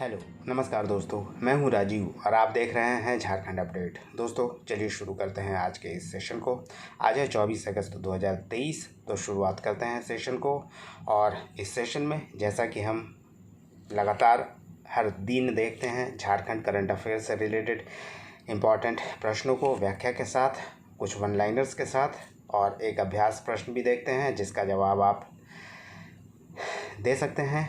Hello नमस्कार दोस्तों, मैं हूं राजीव और आप देख रहे हैं झारखंड अपडेट। दोस्तों चलिए शुरू करते हैं आज के इस सेशन को। आज है 24 अगस्त 2023। तो शुरुआत करते हैं सेशन को। और इस सेशन में जैसा कि हम लगातार हर दिन देखते हैं, झारखंड करंट अफेयर्स से रिलेटेड इम्पॉर्टेंट प्रश्नों को व्याख्या के साथ, कुछ वन लाइनर्स के साथ और एक अभ्यास प्रश्न भी देखते हैं जिसका जवाब आप दे सकते हैं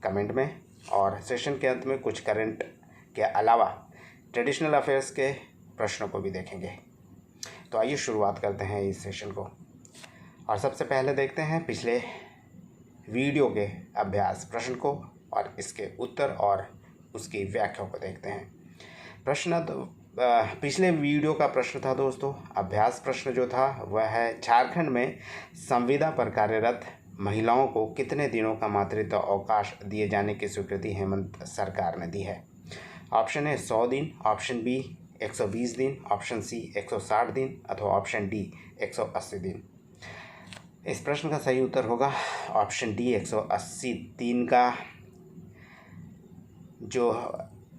कमेंट में। और सेशन के अंत में कुछ करंट के अलावा ट्रेडिशनल अफेयर्स के प्रश्नों को भी देखेंगे। तो आइए शुरुआत करते हैं इस सेशन को। और सबसे पहले देखते हैं पिछले वीडियो के अभ्यास प्रश्न को और इसके उत्तर और उसकी व्याख्या को देखते हैं। पिछले वीडियो का प्रश्न था दोस्तों, अभ्यास प्रश्न जो था वह है, झारखंड में संविदा पर कार्यरत महिलाओं को कितने दिनों का मातृत्व अवकाश दिए जाने की स्वीकृति हेमंत सरकार ने दी है। ऑप्शन है 100 दिन, ऑप्शन बी 120 दिन, ऑप्शन सी 160 दिन अथवा ऑप्शन डी 180 दिन। इस प्रश्न का सही उत्तर होगा ऑप्शन डी 180 दिन का जो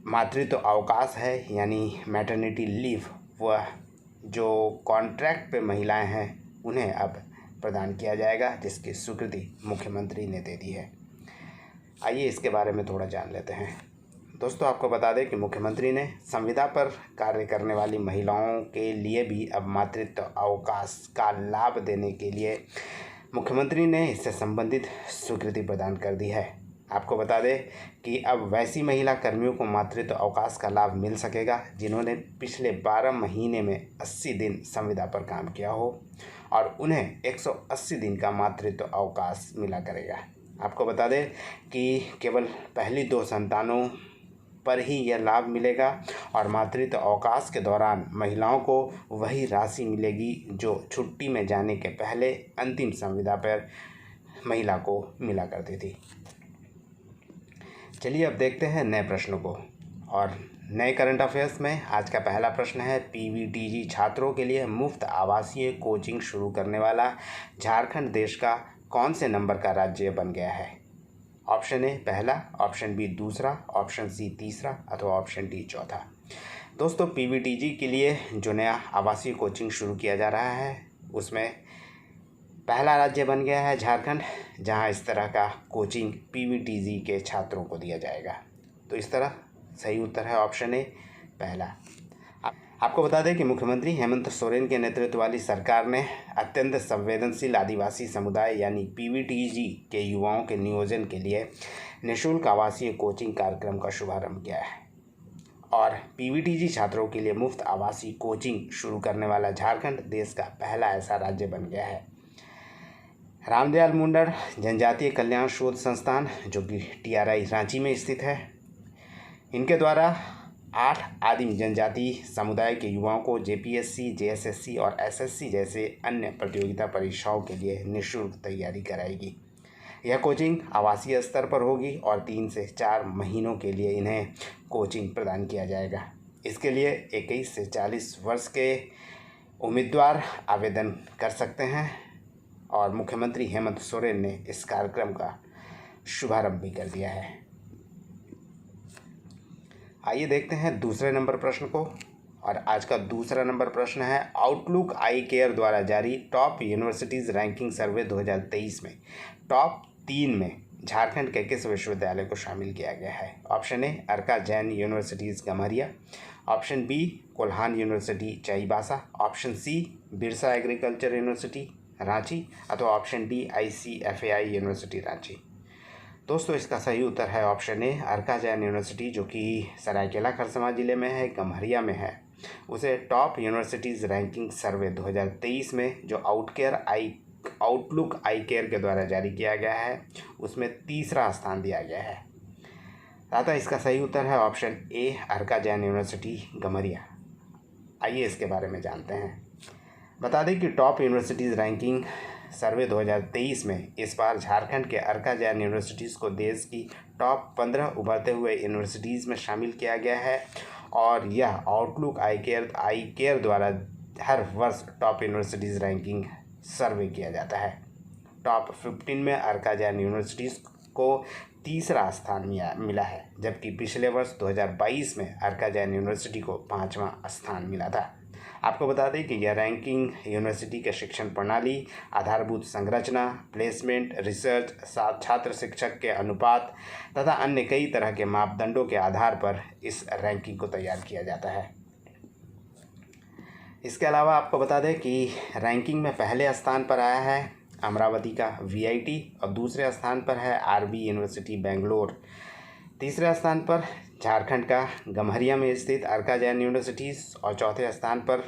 मातृत्व अवकाश है यानी मैटरनिटी लीव, वह जो कॉन्ट्रैक्ट पे महिलाएं हैं उन्हें अब प्रदान किया जाएगा, जिसकी स्वीकृति मुख्यमंत्री ने दे दी है। आइए इसके बारे में थोड़ा जान लेते हैं। दोस्तों आपको बता दें कि मुख्यमंत्री ने संविदा पर कार्य करने वाली महिलाओं के लिए भी अब मातृत्व अवकाश का लाभ देने के लिए मुख्यमंत्री ने इससे संबंधित स्वीकृति प्रदान कर दी है। आपको बता दें कि अब वैसी महिला कर्मियों को मातृत्व अवकाश का लाभ मिल सकेगा जिन्होंने पिछले 12 महीने में 80 दिन संविदा पर काम किया हो और उन्हें 180 दिन का मातृत्व अवकाश मिला करेगा। आपको बता दें कि केवल पहली 2 संतानों पर ही यह लाभ मिलेगा और मातृत्व अवकाश के दौरान महिलाओं को वही राशि मिलेगी जो छुट्टी में जाने के पहले अंतिम संविदा पर महिला को मिला करती थी। चलिए अब देखते हैं नए प्रश्नों को। और नए करंट अफेयर्स में आज का पहला प्रश्न है, पीवीटीजी छात्रों के लिए मुफ्त आवासीय कोचिंग शुरू करने वाला झारखंड देश का कौन से नंबर का राज्य बन गया है। ऑप्शन ए पहला, ऑप्शन बी दूसरा, ऑप्शन सी तीसरा अथवा ऑप्शन डी चौथा। दोस्तों पीवीटीजी के लिए जो नया आवासीय कोचिंग शुरू किया जा रहा है उसमें पहला राज्य बन गया है झारखंड, जहां इस तरह का कोचिंग पीवीटीजी के छात्रों को दिया जाएगा। तो इस तरह सही उत्तर है ऑप्शन ए पहला। आपको बता दें कि मुख्यमंत्री हेमंत सोरेन के नेतृत्व वाली सरकार ने अत्यंत संवेदनशील आदिवासी समुदाय यानी पीवीटीजी के युवाओं के नियोजन के लिए निःशुल्क आवासीय कोचिंग कार्यक्रम का शुभारंभ किया है। और पीवीटीजी छात्रों के लिए मुफ्त आवासीय कोचिंग शुरू करने वाला झारखंड देश का पहला ऐसा राज्य बन गया है। रामदयाल मुंडर जनजातीय कल्याण शोध संस्थान, जो कि TRI रांची में स्थित है, इनके द्वारा 8 आदिम जनजाति समुदाय के युवाओं को JPSC, JSSC और SSC जैसे अन्य प्रतियोगिता परीक्षाओं के लिए निःशुल्क तैयारी कराएगी। यह कोचिंग आवासीय स्तर पर होगी और 3 से 4 महीनों के लिए इन्हें कोचिंग प्रदान किया जाएगा। इसके लिए 21 से 40 वर्ष के उम्मीदवार आवेदन कर सकते हैं और मुख्यमंत्री हेमंत सोरेन ने इस कार्यक्रम का शुभारंभ भी कर दिया है। आइए देखते हैं दूसरे नंबर प्रश्न को। और आज का दूसरा नंबर प्रश्न है, आउटलुक आई केयर द्वारा जारी टॉप यूनिवर्सिटीज़ रैंकिंग सर्वे 2023 में टॉप 3 में झारखंड के किस विश्वविद्यालय को शामिल किया गया है। Option A Arka Jain universities Gamharia, option B Kolhan university Chaibasa, option C Birsa agriculture university Ranchi अथवा option D ICFAI university Ranchi. दोस्तों इसका सही उत्तर है option A Arka Jain university, जो कि सरायकेला खरसावां जिले में है, गम्हरिया में है। उसे टॉप यूनिवर्सिटीज़ रैंकिंग सर्वे 2023 में जो आउटलुक आई केयर के द्वारा जारी किया गया है उसमें तीसरा स्थान दिया गया है। अतः इसका सही उत्तर है option A Arka Jain university Gamharia. आइए इसके बारे में जानते हैं। बता दें कि टॉप यूनिवर्सिटीज़ रैंकिंग सर्वे 2023 में इस बार झारखंड के अर्का जैन यूनिवर्सिटीज़ को देश की टॉप 15 उभरते हुए यूनिवर्सिटीज़ में शामिल किया गया है और यह आउटलुक आई केयर द्वारा हर वर्ष टॉप यूनिवर्सिटीज़ रैंकिंग सर्वे किया जाता है। टॉप 15 में अर्का जैन यूनिवर्सिटीज़ को तीसरा स्थान मिला है, जबकि पिछले वर्ष 2022 में अर्का जैन यूनिवर्सिटी को 5वां स्थान मिला था। आपको बता दें कि यह रैंकिंग यूनिवर्सिटी के शिक्षण प्रणाली, आधारभूत संरचना, प्लेसमेंट, रिसर्च, छात्र शिक्षक के अनुपात तथा अन्य कई तरह के मापदंडों के आधार पर इस रैंकिंग को तैयार किया जाता है। इसके अलावा आपको बता दें कि रैंकिंग में पहले स्थान पर आया है अमरावती का VIT और दूसरे स्थान पर है RV यूनिवर्सिटी बेंगलोर। तीसरे स्थान पर झारखंड का गम्हरिया में स्थित अर्का जैन यूनिवर्सिटी और चौथे स्थान पर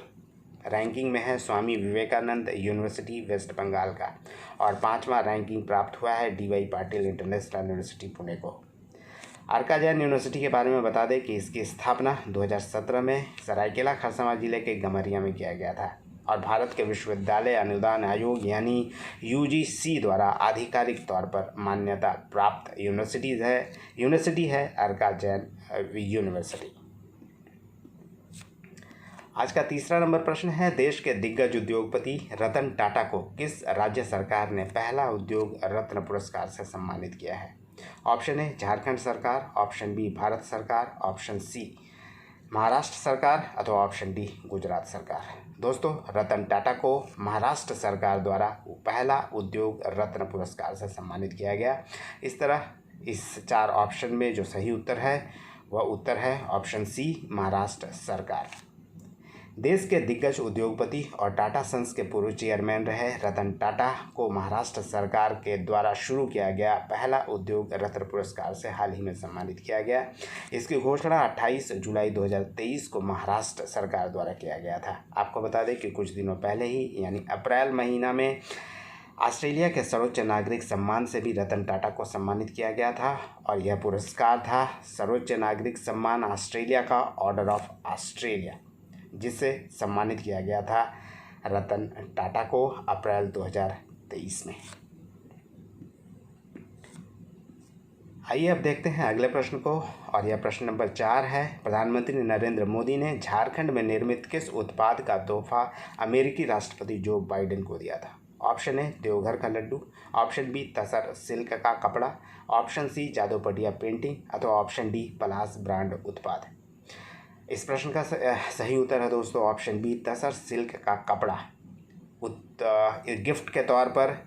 रैंकिंग में है स्वामी विवेकानंद यूनिवर्सिटी वेस्ट बंगाल का, और 5वां रैंकिंग प्राप्त हुआ है DY Patil international university Pune को। अर्का जैन यूनिवर्सिटी के बारे में बता दें कि इसकी स्थापना 2017 में सरायकेला खरसावां जिले के गम्हरिया में किया गया था और भारत के विश्वविद्यालय अनुदान आयोग यानी UGC द्वारा आधिकारिक तौर पर मान्यता प्राप्त यूनिवर्सिटी है अर्का जैन यूनिवर्सिटी। आज का तीसरा नंबर प्रश्न है, देश के दिग्गज उद्योगपति रतन टाटा को किस राज्य सरकार ने पहला उद्योग रत्न पुरस्कार से सम्मानित किया है? ऑप्शन ए झारखंड सरकार, ऑप्शन बी भारत सरकार, ऑप्शन सी महाराष्ट्र सरकार अथवा ऑप्शन डी गुजरात सरकार। दोस्तों, रतन टाटा को महाराष्ट्र सरकार द्वारा पहला उद्योग रत्न पुरस्कार से सम्मानित किया गया। इस तरह इस 4 ऑप्शन में जो सही उत्तर है वह उत्तर है ऑप्शन सी महाराष्ट्र सरकार। देश के दिग्गज उद्योगपति और टाटा सन्स के पूर्व चेयरमैन रहे रतन टाटा को महाराष्ट्र सरकार के द्वारा शुरू किया गया पहला उद्योग रत्न पुरस्कार से हाल ही में सम्मानित किया गया। इसकी घोषणा 28 जुलाई 2023 को महाराष्ट्र सरकार द्वारा किया गया था। आपको बता दें कि कुछ दिनों पहले ही यानी अप्रैल महीना में ऑस्ट्रेलिया के सर्वोच्च नागरिक सम्मान से भी रतन टाटा को सम्मानित किया गया था, और यह पुरस्कार था सर्वोच्च नागरिक सम्मान ऑस्ट्रेलिया का ऑर्डर ऑफ ऑस्ट्रेलिया, जिससे सम्मानित किया गया था रतन टाटा को अप्रैल 2023 में। आइए अब देखते हैं अगले प्रश्न को, और यह प्रश्न नंबर 4 है। प्रधानमंत्री नरेंद्र मोदी ने झारखंड में निर्मित किस उत्पाद का तोहफा अमेरिकी राष्ट्रपति जो बाइडेन को दिया था? ऑप्शन ए देवघर का लड्डू, ऑप्शन बी तसर सिल्क का कपड़ा, ऑप्शन सी जादोपटिया पेंटिंग अथवा ऑप्शन डी पलास ब्रांड उत्पाद। इस प्रश्न का सही उत्तर है दोस्तों ऑप्शन बी तसर सिल्क का कपड़ा। गिफ्ट के तौर पर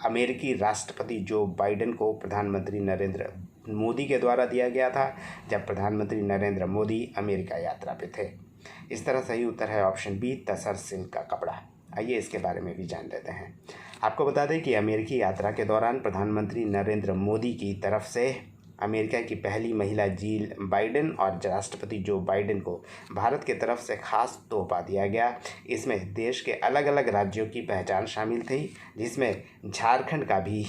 अमेरिकी राष्ट्रपति जो बाइडेन को प्रधानमंत्री नरेंद्र मोदी के द्वारा दिया गया था जब प्रधानमंत्री नरेंद्र मोदी अमेरिका यात्रा पे थे। इस तरह सही उत्तर है ऑप्शन बी तसर सिल्क का कपड़ा। आइए इसके बारे में भी जान लेते हैं। आपको बता दें कि अमेरिकी यात्रा के दौरान प्रधानमंत्री नरेंद्र मोदी की तरफ से अमेरिका की पहली महिला जिल बाइडेन और राष्ट्रपति जो बाइडेन को भारत की तरफ से खास तोहफा दिया गया। इसमें देश के अलग अलग राज्यों की पहचान शामिल थी, जिसमें झारखंड का भी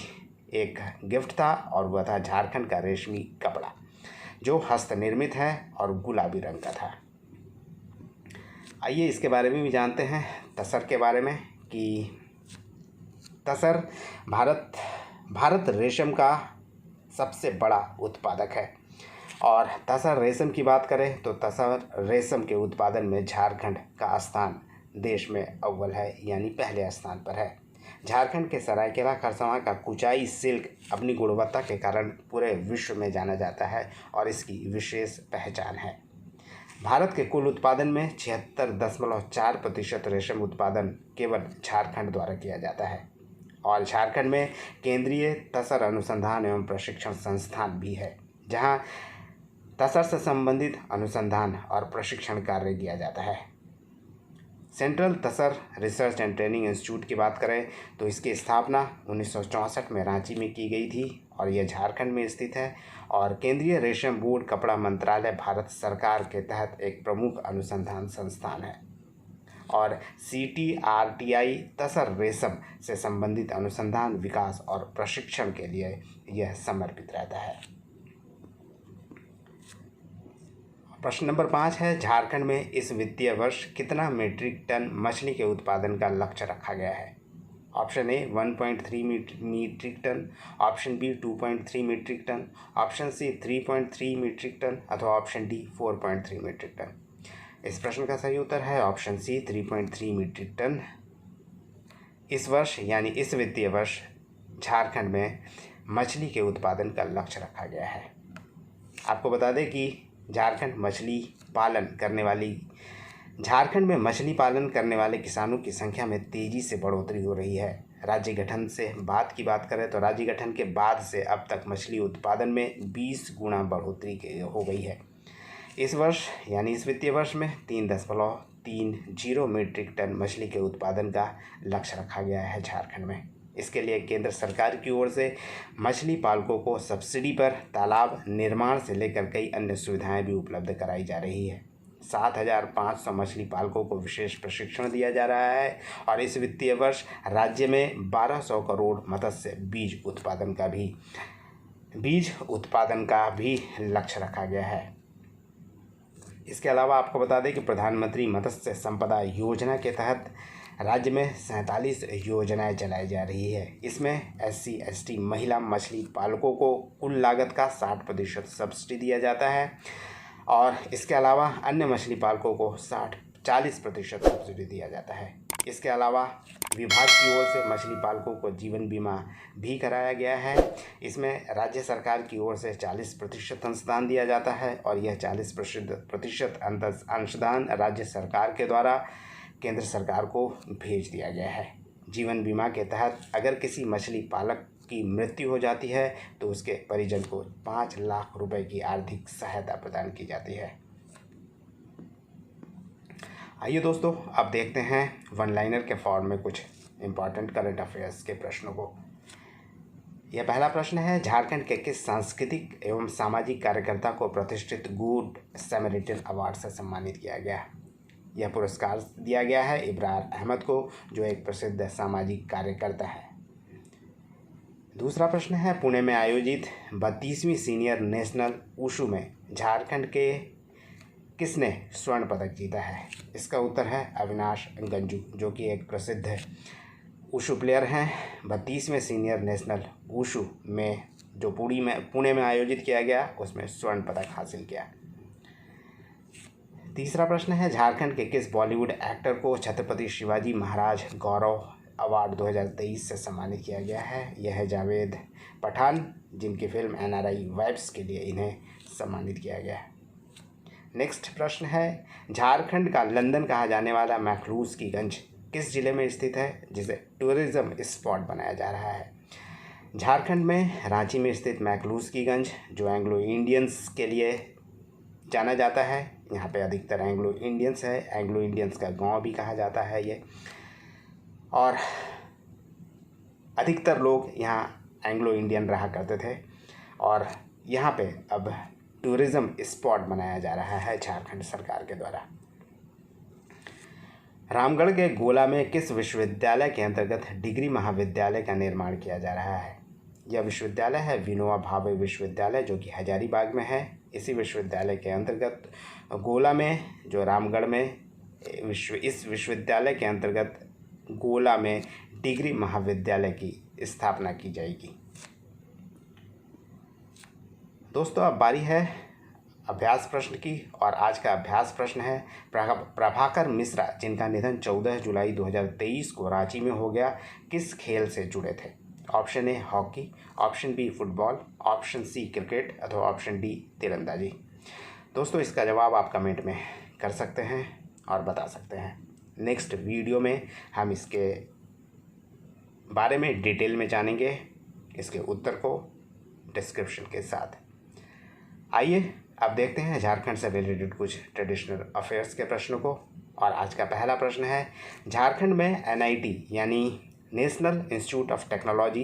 एक गिफ्ट था और वह था झारखंड का रेशमी कपड़ा जो हस्त निर्मित है और गुलाबी रंग का था। आइए इसके बारे में भी जानते हैं तसर के बारे में कि तसर भारत रेशम का सबसे बड़ा उत्पादक है, और तसर रेशम की बात करें तो तसर रेशम के उत्पादन में झारखंड का स्थान देश में अव्वल है, यानी पहले स्थान पर है। झारखंड के सरायकेला खरसावां का कुचाई सिल्क अपनी गुणवत्ता के कारण पूरे विश्व में जाना जाता है और इसकी विशेष पहचान है। भारत के कुल उत्पादन में 76.4% रेशम उत्पादन केवल झारखंड द्वारा किया जाता है, और झारखंड में केंद्रीय तसर अनुसंधान एवं प्रशिक्षण संस्थान भी है, जहां तसर से संबंधित अनुसंधान और प्रशिक्षण कार्य किया जाता है। Central tasar research and training institute की बात करें तो इसकी स्थापना 1964 में रांची में की गई थी और यह झारखंड में स्थित है, और केंद्रीय रेशम बोर्ड कपड़ा मंत्रालय भारत सरकार के तहत एक प्रमुख अनुसंधान संस्थान है, और CTRTI तसर रेशम से संबंधित अनुसंधान, विकास और प्रशिक्षण के लिए यह समर्पित रहता है। प्रश्न नंबर 5 है, झारखंड में इस वित्तीय वर्ष कितना मीट्रिक टन मछली के उत्पादन का लक्ष्य रखा गया है? Option A 1.3 metric ton, option B 2.3 metric ton, option C 3.3 metric ton अथवा ऑप्शन डी 4.3 मीट्रिक टन। इस प्रश्न का सही उत्तर है ऑप्शन सी 3.3 मीट्रिक टन। इस वर्ष यानी इस वित्तीय वर्ष झारखंड में मछली के उत्पादन का लक्ष्य रखा गया है। आपको बता दें कि झारखंड में मछली पालन करने वाले किसानों की संख्या में तेज़ी से बढ़ोतरी हो रही है। राज्य गठन से की बात करें तो राज्य गठन के बाद से अब तक मछली उत्पादन में 20 गुना बढ़ोतरी हो गई है। इस वर्ष यानी इस वित्तीय वर्ष में 3.30 मीट्रिक टन मछली के उत्पादन का लक्ष्य रखा गया है झारखंड में। इसके लिए केंद्र सरकार की ओर से मछली पालकों को सब्सिडी पर तालाब निर्माण से लेकर कई अन्य सुविधाएं भी उपलब्ध कराई जा रही है। 7,500 मछली पालकों को विशेष प्रशिक्षण दिया जा रहा है और इस वित्तीय वर्ष राज्य में 1,200 करोड़ मत्स्य बीज उत्पादन का भी लक्ष्य रखा गया है। इसके अलावा आपको बता दें कि प्रधानमंत्री मत्स्य संपदा योजना के तहत राज्य में 47 योजनाएं चलाई जा रही है। इसमें SC/ST महिला मछली पालकों को कुल लागत का 60% सब्सिडी दिया जाता है और इसके अलावा अन्य मछली पालकों को 40% सब्सिडी दिया जाता है। इसके अलावा विभाग की ओर से मछली पालकों को जीवन बीमा भी कराया गया है। इसमें राज्य सरकार की ओर से 40% अंशदान दिया जाता है और यह 40% अंशदान राज्य सरकार के द्वारा केंद्र सरकार को भेज दिया गया है। जीवन बीमा के तहत अगर किसी मछली पालक की मृत्यु हो जाती है तो उसके परिजन को 5 लाख रुपए की आर्थिक सहायता प्रदान की जाती है। आइए दोस्तों, अब देखते हैं वन लाइनर के फॉर्म में कुछ इम्पॉर्टेंट करंट अफेयर्स के प्रश्नों को। यह पहला प्रश्न है, झारखंड के किस सांस्कृतिक एवं सामाजिक कार्यकर्ता को प्रतिष्ठित गुड सैमरिटन अवार्ड से सम्मानित किया गया? यह पुरस्कार दिया गया है इब्रार अहमद को, जो एक प्रसिद्ध सामाजिक कार्यकर्ता है। दूसरा प्रश्न है, पुणे में आयोजित 32वीं सीनियर नेशनल वुशु में झारखंड के किसने स्वर्ण पदक जीता है? इसका उत्तर है अविनाश गंजू, जो कि एक प्रसिद्ध वुशु प्लेयर हैं। 32वें सीनियर नेशनल वुशु में जो पुणे में आयोजित किया गया उसमें स्वर्ण पदक हासिल किया। तीसरा प्रश्न है, झारखंड के किस बॉलीवुड एक्टर को छत्रपति शिवाजी महाराज गौरव अवार्ड 2023 से सम्मानित किया गया है? यह है जावेद पठान, जिनकी फिल्म NRI वाइब्स के लिए इन्हें सम्मानित किया गया है। नेक्स्ट प्रश्न है, झारखंड का लंदन कहा जाने वाला मैक्लूस की गंज किस जिले में स्थित है, जिसे टूरिज्म स्पॉट बनाया जा रहा है? झारखंड में रांची में स्थित मैक्लूस की गंज, जो एंग्लो इंडियंस के लिए जाना जाता है। यहाँ पे अधिकतर एंग्लो इंडियंस है, एंग्लो इंडियंस का गांव भी कहा जाता है ये, और अधिकतर लोग यहाँ एंग्लो इंडियन रहा करते थे और यहाँ पे अब टूरिज़्म स्पॉट बनाया जा रहा है झारखंड सरकार के द्वारा। रामगढ़ के गोला में किस विश्वविद्यालय के अंतर्गत डिग्री महाविद्यालय का निर्माण किया जा रहा है? यह विश्वविद्यालय है विनोबा भावे विश्वविद्यालय, जो कि हजारीबाग में है। इसी विश्वविद्यालय के अंतर्गत गोला में, जो रामगढ़ में इस विश्वविद्यालय के अंतर्गत गोला में डिग्री महाविद्यालय की स्थापना की जाएगी। दोस्तों, अब बारी है अभ्यास प्रश्न की और आज का अभ्यास प्रश्न है, प्रभाकर मिश्रा, जिनका निधन 14 जुलाई 2023 को रांची में हो गया, किस खेल से जुड़े थे? Option A hockey, option B football, option C cricket अथवा ऑप्शन डी तीरंदाजी। दोस्तों, इसका जवाब आप कमेंट में कर सकते हैं और बता सकते हैं। नेक्स्ट वीडियो में हम इसके बारे में डिटेल में जानेंगे, इसके उत्तर को डिस्क्रिप्शन के साथ। आइए अब देखते हैं झारखंड से रिलेटेड कुछ ट्रेडिशनल अफेयर्स के प्रश्नों को। और आज का पहला प्रश्न है, झारखंड में NIT यानी नेशनल इंस्टीट्यूट ऑफ टेक्नोलॉजी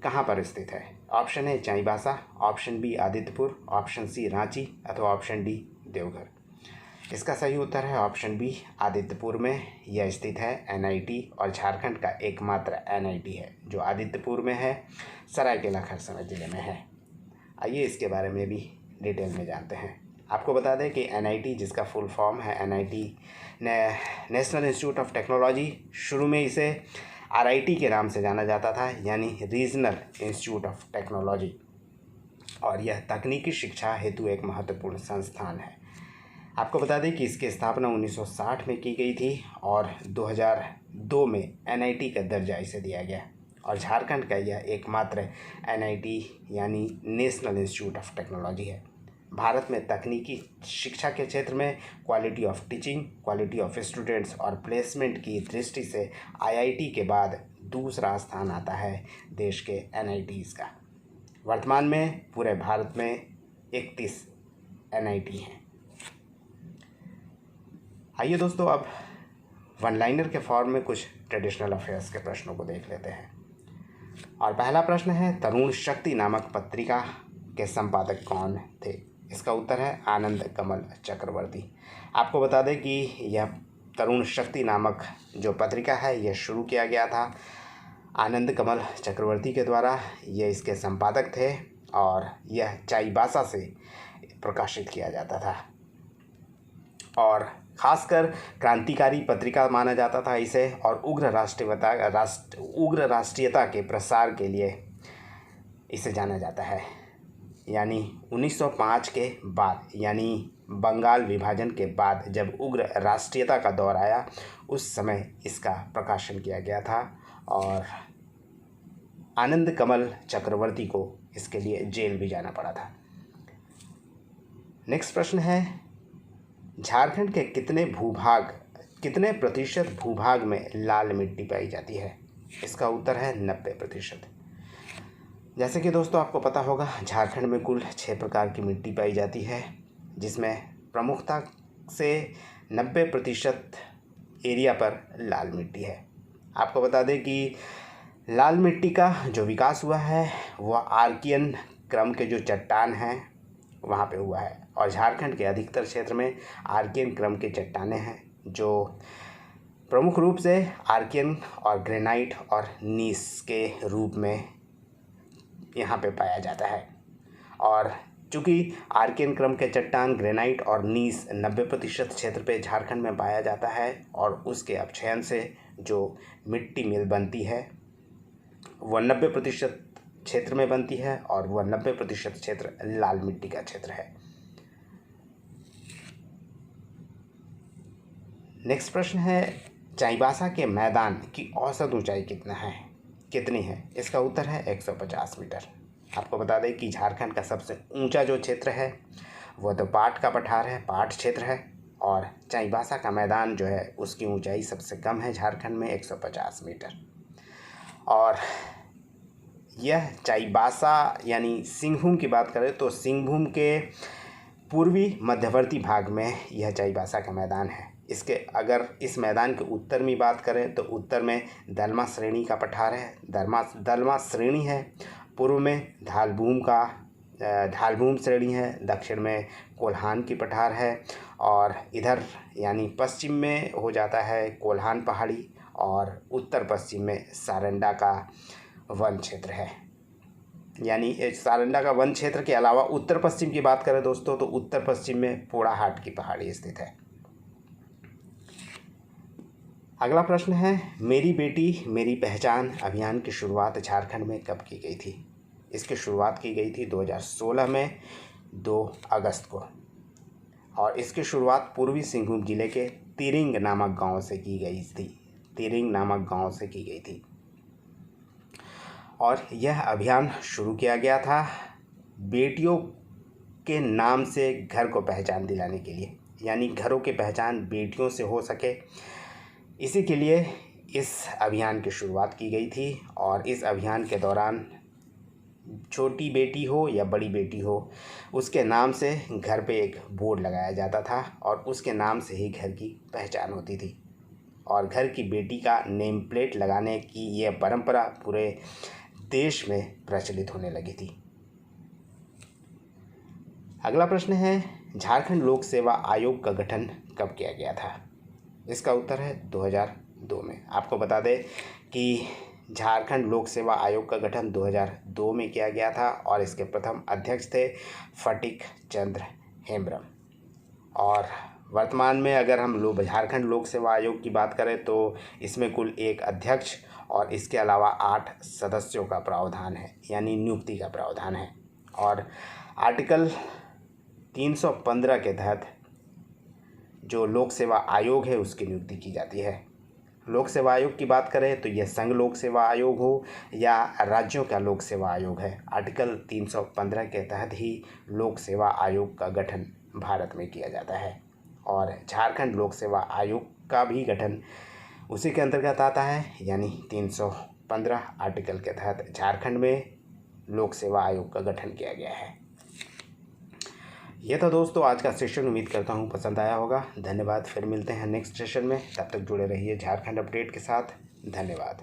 कहाँ पर स्थित है? Option A Chaibasa, option B Adityapur, option C Ranchi अथवा ऑप्शन डी देवघर। इसका सही उत्तर है ऑप्शन बी आदित्यपुर में यह स्थित है NIT, और झारखंड का एकमात्र NIT है जो आदित्यपुर में है, सरायकेला खरसावां जिले में है। आइए इसके बारे में भी डिटेल में जानते हैं। आपको बता दें कि NIT, जिसका फुल फॉर्म है NIT national institute of technology, शुरू में इसे RIT के नाम से जाना जाता था, यानी रीजनल इंस्टीट्यूट ऑफ टेक्नोलॉजी, और यह तकनीकी शिक्षा हेतु एक महत्वपूर्ण संस्थान है। आपको बता दें कि इसकी स्थापना 1960 में की गई थी और 2002 में NIT का दर्जा इसे दिया गया। और झारखंड का यह एकमात्र NIT यानी नेशनल इंस्टीट्यूट ऑफ टेक्नोलॉजी है। भारत में तकनीकी शिक्षा के क्षेत्र में quality of teaching, quality of students और प्लेसमेंट की दृष्टि से IIT के बाद दूसरा स्थान आता है देश के NITs का। वर्तमान में पूरे भारत में 31 NIT हैं। आइए दोस्तों, अब वन लाइनर के फॉर्म में कुछ ट्रेडिशनल अफेयर्स के प्रश्नों को देख लेते हैं। और पहला प्रश्न है, तरुण शक्ति नामक पत्रिका के संपादक कौन थे? इसका उत्तर है आनंद कमल चक्रवर्ती। आपको बता दें कि यह तरुण शक्ति नामक जो पत्रिका है यह शुरू किया गया था आनंद कमल चक्रवर्ती के द्वारा। ये इसके संपादक थे और यह चाईबासा से प्रकाशित किया जाता था और खासकर क्रांतिकारी पत्रिका माना जाता था इसे, और उग्र राष्ट्रीयता के प्रसार के लिए इसे जाना जाता है। यानी 1905 के बाद, यानी बंगाल विभाजन के बाद जब उग्र राष्ट्रीयता का दौर आया, उस समय इसका प्रकाशन किया गया था और आनंद कमल चक्रवर्ती को इसके लिए जेल भी जाना पड़ा था। नेक्स्ट प्रश्न है, झारखंड के कितने प्रतिशत भूभाग में लाल मिट्टी पाई जाती है? इसका उत्तर है 90%। जैसे कि दोस्तों आपको पता होगा, झारखंड में कुल 6 प्रकार की मिट्टी पाई जाती है, जिसमें प्रमुखता से 90% एरिया पर लाल मिट्टी है। आपको बता दें कि लाल मिट्टी का जो विकास हुआ है वह आर्कियन क्रम के जो चट्टान हैं वहाँ पे हुआ है, और झारखंड के अधिकतर क्षेत्र में आर्कियन क्रम के चट्टानें हैं जो प्रमुख रूप से आर्कियन और ग्रेनाइट और नीस के रूप में यहाँ पे पाया जाता है। और चूँकि आर्कियन क्रम के चट्टान, ग्रेनाइट और नीस 90% क्षेत्र पे झारखंड में पाया जाता है, और उसके अपक्षयन से जो मिट्टी मिल बनती है वह 90% क्षेत्र में बनती है, और वह 90% क्षेत्र लाल मिट्टी का क्षेत्र है। नेक्स्ट प्रश्न है, चाईबासा के मैदान की औसत ऊंचाई कितनी है? इसका उत्तर है 150 मीटर। आपको बता दें कि झारखंड का सबसे ऊंचा जो क्षेत्र है वह तो पाट का पठार है, पाट क्षेत्र है, और चाईबासा का मैदान जो है उसकी ऊंचाई सबसे कम है झारखंड में, 150 मीटर। और यह चाईबासा यानी सिंहभूम की बात करें तो सिंहभूम के पूर्वी मध्यवर्ती भाग में यह चाईबासा का मैदान है। इसके अगर इस मैदान के उत्तर में बात करें तो उत्तर में दलमा श्रेणी का पठार है, दलमा श्रेणी है, पूर्व में धालभूम श्रेणी है, दक्षिण में कोल्हान की पठार है, और इधर यानी पश्चिम में हो जाता है कोल्हान पहाड़ी, और उत्तर पश्चिम में सारंडा का वन क्षेत्र है। यानी सारंडा का वन क्षेत्र के अलावा उत्तर पश्चिम की बात करें दोस्तों तो उत्तर पश्चिम में पोड़ाहाट की पहाड़ी स्थित है। अगला प्रश्न है, मेरी बेटी मेरी पहचान अभियान की शुरुआत झारखंड में कब की गई थी? इसकी शुरुआत की गई थी 2016 में 2 अगस्त को, और इसकी शुरुआत पूर्वी सिंहभूम जिले के तिरिंग नामक गांव से की गई थी। और यह अभियान शुरू किया गया था बेटियों के नाम से घर को पहचान दिलाने के लिए, यानी घरों की पहचान बेटियों से हो सके, इसी के लिए इस अभियान की शुरुआत की गई थी। और इस अभियान के दौरान छोटी बेटी हो या बड़ी बेटी हो, उसके नाम से घर पे एक बोर्ड लगाया जाता था और उसके नाम से ही घर की पहचान होती थी, और घर की बेटी का नेम प्लेट लगाने की यह परंपरा पूरे देश में प्रचलित होने लगी थी। अगला प्रश्न है, झारखंड लोक सेवा आयोग का गठन कब किया गया था? इसका उत्तर है 2002 में। आपको बता दें कि झारखंड लोक सेवा आयोग का गठन 2002 में किया गया था, और इसके प्रथम अध्यक्ष थे फटिक चंद्र हेम्ब्रम। और वर्तमान में अगर हम झारखंड लोक सेवा आयोग की बात करें तो इसमें कुल 1 अध्यक्ष और इसके अलावा 8 सदस्यों का प्रावधान है, यानी नियुक्ति का प्रावधान है। और आर्टिकल 315 के तहत जो लोक सेवा आयोग है उसकी नियुक्ति की जाती है। लोक सेवा आयोग की बात करें तो यह संघ लोक सेवा आयोग हो या राज्यों का लोक सेवा आयोग है, आर्टिकल 315 के तहत ही लोक सेवा आयोग का गठन भारत में किया जाता है। और झारखंड लोक सेवा आयोग का भी गठन उसी के अंतर्गत आता है, यानी 315 आर्टिकल के तहत झारखंड में लोक सेवा आयोग का गठन किया गया है। यह था दोस्तों आज का सेशन। उम्मीद करता हूँ पसंद आया होगा। धन्यवाद। फिर मिलते हैं नेक्स्ट सेशन में, तब तक जुड़े रहिए झारखंड अपडेट के साथ। धन्यवाद।